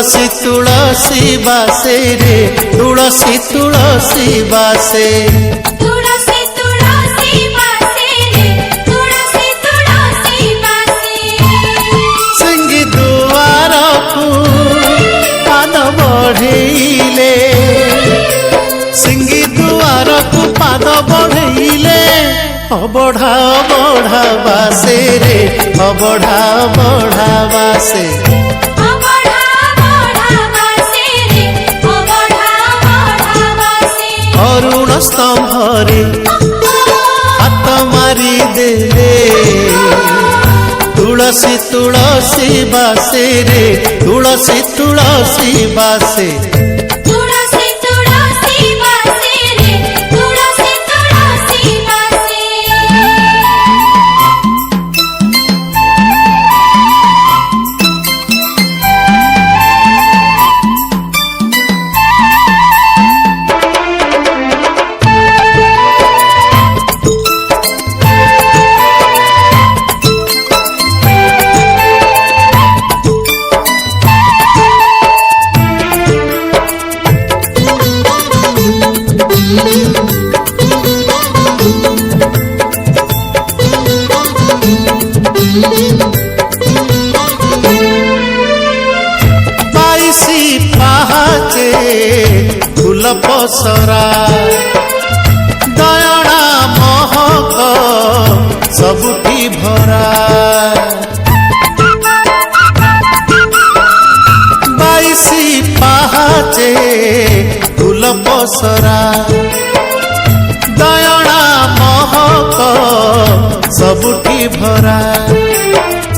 तुलसी तुलसी बासे रे तुलसी तुलसी बासे तुलसी तुलसी बासे रे तुलसी तुलसी बासे सिंगी दुआर को पाद बढ़ेले सिंगी दुआर को पाद बढ़ेले अबढ़ा बढ़ा बासे रे अबढ़ा बढ़ा बासे अरुण स्तंभरे हाथ मारी देले तुलसी तुलसी बासे रे तुलसी तुलसी बासे तुलसी तुलसी बासे रे तुलसी तुलसी बासे बाईसी पहाचे फूल पसरा दयणा महक सबुठी भरा बाईसी पहाचे फूल पसरा दयणा महक सबुठी भरा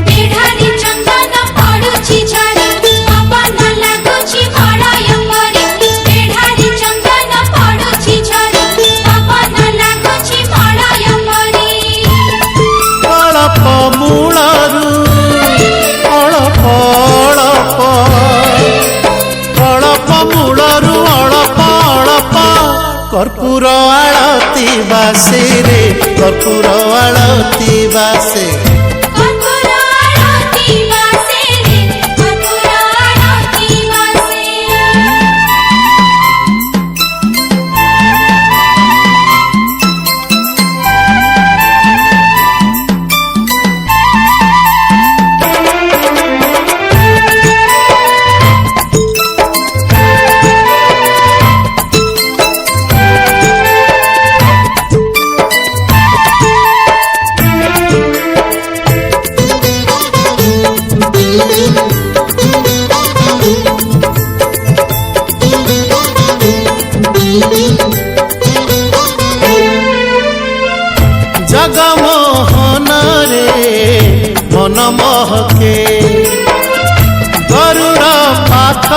बेढारी चंदन पडुछि झरी पवन लागुछि मळय परी बेढारी चंदन पडुछि झरी पवन लागुछि मळय परी अळप मूलरू अळप अळप अळप मूलरू अळप अळप कर्पूर आळती बासे रे कर्पूर आळती बासे कर्पूर आरती बासे रे कर्पूर आरती बासे जगमोहन रे मन महके गरुड़ पाख